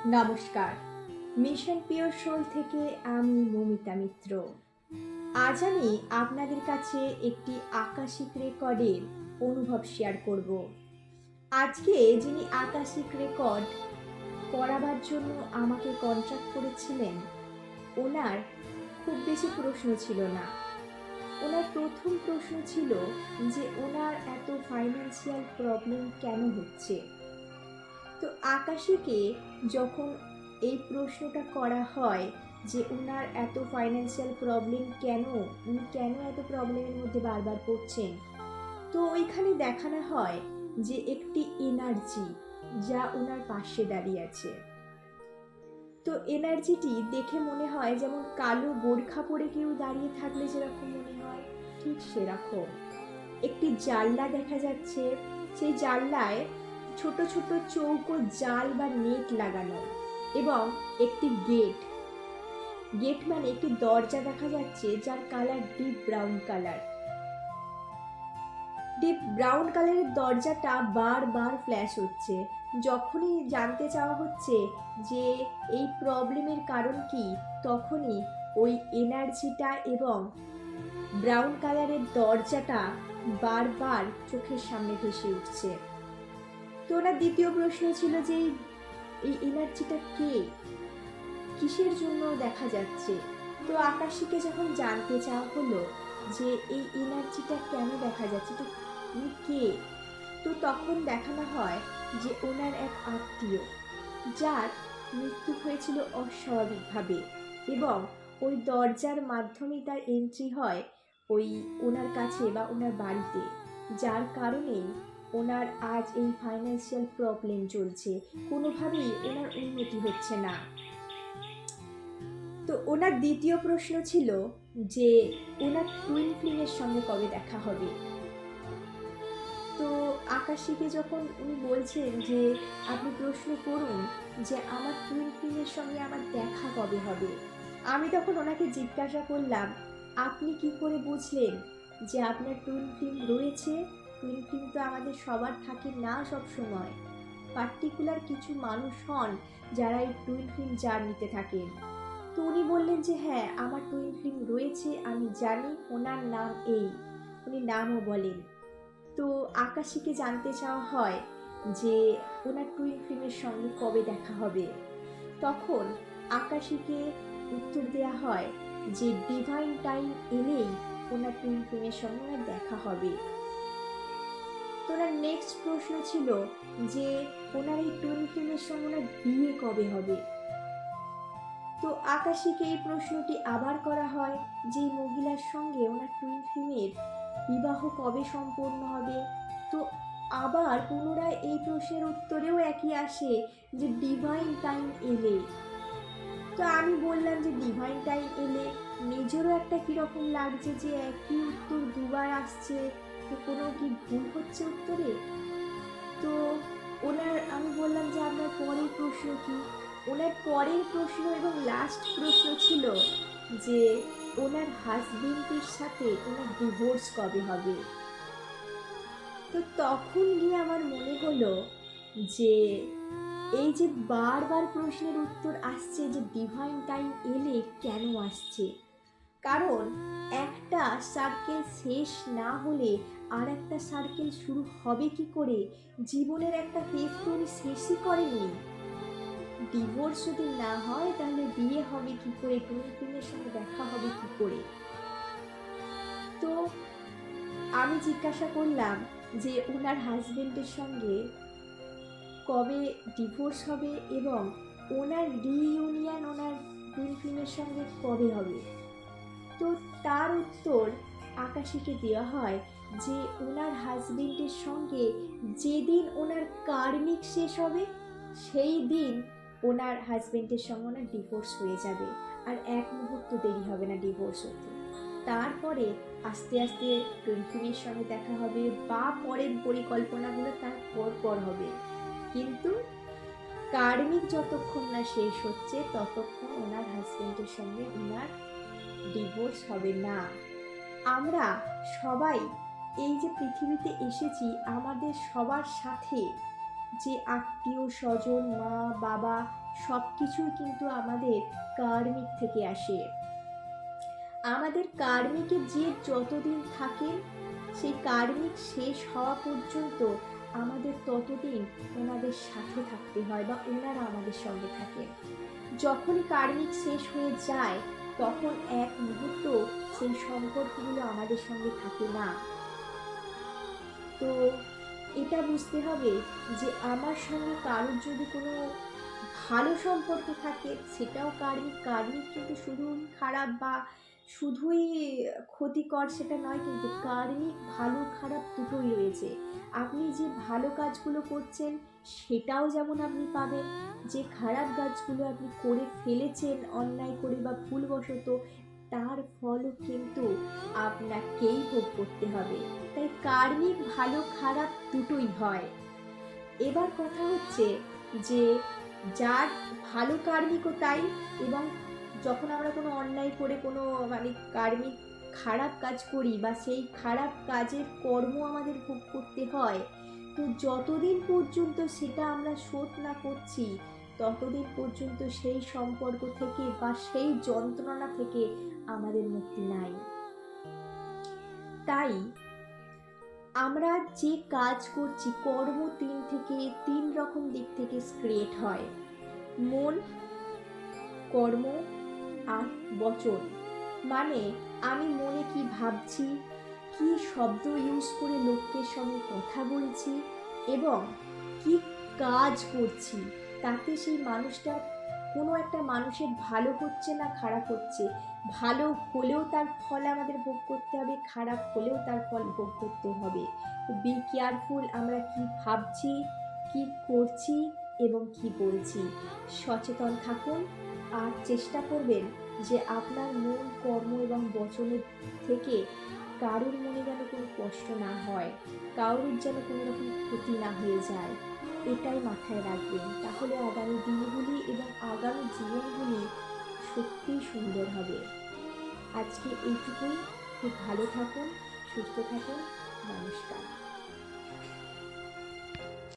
নমস্কার, mission pure soul থেকে আমি মমিতা মিত্র। আজ আমি আপনাদের কাছে একটি আকাশিক রেকর্ডের অনুভব শেয়ার করব। আজকে যিনি আকাশিক রেকর্ড করাবার জন্য আমাকে কন্ট্যাক্ট করেছিলেন, ওনার খুব বেশি প্রশ্ন ছিল না। ওনার প্রথম প্রশ্ন ছিল যে ওনার এত ফাইন্যান্সিয়াল প্রবলেম কেন হচ্ছে। তো আকাশীকে যখন এই প্রশ্নটা করা হয় যে ওনার এত ফাইন্যান্সিয়াল প্রবলেম কেন, উনি কেন এত প্রবলেমের মধ্যে বারবার পড়ছেন, তো ওইখানে দেখানো হয় যে একটি এনার্জি যা ওনার পাশে দাঁড়িয়ে আছে। তো এনার্জিটি দেখে মনে হয় যেমন কালো বোরখা পরে কেউ দাঁড়িয়ে থাকলে যেরকম মনে হয়, ঠিক সেরকম একটি জানলা দেখা যাচ্ছে। সেই জানলায় ছোট ছোট চৌকো জাল বা নেট লাগানো এবং একটি গেট মানে একটি দরজা দেখা যাচ্ছে যার কালার ডিপ ব্রাউন কালারের দরজাটা বারবার ফ্ল্যাশ হচ্ছে। যখনই জানতে চাওয়া হচ্ছে যে এই প্রবলেমের কারণ কি, তখনই ওই এনার্জিটা এবং ব্রাউন কালারের দরজাটা বারবার চোখের সামনে ভেসে উঠছে। তো ওনার দ্বিতীয় প্রশ্ন ছিল যে এই এনার্জিটা কে, কিসের জন্য দেখা যাচ্ছে। তো আকাশীকে যখন জানতে চাওয়া হলো যে এই এনার্জিটা কেন দেখা যাচ্ছে, তো উনি কে, তো তখন দেখানো হয় যে ওনার এক আত্মীয় যার মৃত্যু হয়েছিল অস্বাভাবিকভাবে, এবং ওই দরজার মাধ্যমেই তার এন্ট্রি হয় ওই ওনার কাছে বা ওনার বাড়িতে, যার কারণেই ওনার আজ এই ফাইন্যান্সিয়াল প্রবলেম চলছে। কোনোভাবেই ওনার উন্নতি হচ্ছে না। তো ওনার দ্বিতীয় প্রশ্ন ছিল যে ওনার টুইন ফ্লেমের সঙ্গে কবে দেখা হবে। তো আকাশীকে যখন উনি বলছেন যে আপনি প্রশ্ন করুন যে আমার টুইন ফ্লেমের সঙ্গে আমার দেখা কবে হবে, আমি তখন ওনাকে জিজ্ঞাসা করলাম, আপনি কি করে বুঝলেন যে আপনার টুইন ফ্লেম রয়েছে? টুইন ফ্লেম তো আমাদের সবার থাকে না সব সময়, পার্টিকুলার কিছু মানুষ হন যারা এই টুইন ফ্লেম জার্নিতে থাকেন। তো উনি বললেন যে হ্যাঁ, আমার টুইন ফ্লেম রয়েছে, আমি জানি, ওনার নাম এই, উনি নামও বলেন। তো আকাশীকে জানতে চাওয়া হয় যে ওনার টুইন ফ্লেমের সঙ্গে কবে দেখা হবে। তখন আকাশীকে উত্তর দেওয়া হয় যে ডিভাইন টাইম এলেই ওনার টুইন ফ্লেমের সঙ্গে ওনার দেখা হবে। তো ওনার নেক্সট প্রশ্ন ছিল যে ওনার এই টুইন ফ্লেমের সঙ্গে ওনার বিয়ে কবে হবে। তো আকাশীকে এই প্রশ্নটি আবার করা হয় যে মহিলার সঙ্গে ওনার টুইন ফ্লেমের বিবাহ কবে সম্পন্ন হবে। তো আবার পুনরায় এই প্রশ্নের উত্তরেও একই আসে যে ডিভাইন টাইম এলে। তো আমি বললাম যে ডিভাইন টাইম এলে, নিজেরও একটা কীরকম লাগছে যে একই উত্তর দুবার আসছে, তো কোনো কি ভুল হচ্ছে উত্তরে। তো আমি বললাম যে আপনার পরের প্রশ্ন কি। ওনার পরের প্রশ্ন এবং লাস্ট প্রশ্ন ছিল যে ওনার হাজবেন্ডের সাথে ওনার ডিভোর্স কবে হবে। তো তখন গিয়ে আমার মনে হলো যে এই যে বারবার প্রশ্নের উত্তর আসছে যে ডিভাইন টাইম এলে কেন আসছে, কারণ একটা সার্কেল শেষ না হলে আর একটা সার্কেল শুরু হবে কি করে। জীবনের একটা ফেজ তো উনি শেষই করেননি। ডিভোর্স যদি না হয় তাহলে বিয়ে হবে কি করে, টুইনের সঙ্গে দেখা হবে কি করে। তো আমি জিজ্ঞাসা করলাম যে ওনার হাজবেন্ডের সঙ্গে কবে ডিভোর্স হবে এবং ওনার রিইউনিয়ন ওনার টুইনের সঙ্গে কবে হবে। তো তার উত্তর আকাশীকে দেওয়া হয় যে ওনার হাজবেন্ডের সঙ্গে যেদিন ওনার কার্মিক শেষ হবে সেই দিন ওনার হাজবেন্ডের সঙ্গে ওনার ডিভোর্স হয়ে যাবে, আর এক মুহূর্ত দেরি হবে না ডিভোর্স হতে। তারপরে আস্তে আস্তে টুইনের সঙ্গে দেখা হবে বা পরের পরিকল্পনাগুলো তার পর হবে, কিন্তু কার্মিক যতক্ষণ না শেষ হচ্ছে ততক্ষণ ওনার হাজবেন্ডের সঙ্গে ওনার ডিভোর্স হবে না। আমরা সবাই এই যে পৃথিবীতে এসেছি, আমাদের সবার সাথে যে আত্মীয় স্বজন, মা বাবা সব কিছুই কিন্তু আমাদের কার্মিক থেকে আসে। আমাদের কার্মিকের যে যতদিন থাকেন, সেই কার্মিক শেষ হওয়া পর্যন্ত আমাদের ততদিন ওনাদের সাথে থাকতে হয় বা ওনারা আমাদের সঙ্গে থাকেন। যখনই কার্মিক শেষ হয়ে যায় তখন এক মুহূর্ত সেই সম্পর্কগুলো আমাদের সঙ্গে থাকে না। তো এটা বুঝতে হবে যে আমার সঙ্গে কারোর যদি কোনো ভালো সম্পর্ক থাকে সেটাও কার্মিক। কার্মিক কিন্তু শুধুই খারাপ বা শুধুই ক্ষতিকর সেটা নয়, কিন্তু কার্মিক ভালো খারাপ দুটোই রয়েছে। আপনি যে ভালো কাজগুলো করছেন সেটাও যেমন আপনি পাবেন, যে খারাপ কাজগুলো আপনি করে ফেলেছেন অন্যায় করে বা ভুলবশত, তার ফলও কিন্তু আপনাকেই ভোগ করতে হবে। তাই কার্মিক ভালো খারাপ দুটোই হয়। এবার কথা হচ্ছে যে যার ভালো কার্মিকও তাই, এবং যখন আমরা কোনো অন্যায় করে কোনো মানে কার্মিক খারাপ কাজ করি বা সেই খারাপ কাজের কর্ম আমাদের ভোগ করতে হয়, তো যতদিন পর্যন্ত সেটা আমরা শোধ না করছি ততদিন পর্যন্ত সেই সম্পর্ক থেকে বা সেই যন্ত্রণা থেকে আমাদের মুক্তি নাই। তাই আমরা যে কাজ করছি, কর্ম তিন রকম দিক থেকে ক্রিয়েট হয়: মন, কর্ম আর বচন। মানে আমি মনে কি ভাবছি, কি শব্দ ইউজ করে লোকের সঙ্গে কথা বলছি এবং কি কাজ করছি, তাতে সেই মানুষটা, কোনো একটা মানুষের ভালো হচ্ছে না খারাপ হচ্ছে, ভালো হলেও তার ফল আমাদের ভোগ করতে হবে, খারাপ হলেও তার ফল ভোগ করতে হবে। তো বি কেয়ারফুল আমরা কি ভাবছি, কি করছি এবং কি বলছি। সচেতন থাকুন আর চেষ্টা করবেন যে আপনার মন, কর্ম এবং বচনের থেকে কারোর মনে যেন কোনো কষ্ট না হয়, কারোর যেন কোনো রকম ক্ষতি না হয়ে যায়, এটাই মাথায় রাখবেন। তাহলে আগামী দিনগুলি এবং আগামী জীবনগুলি সত্যিই সুন্দর হবে। আজকে এইটুকুই। খুব ভালো থাকুন, সুস্থ থাকুন। নমস্কার।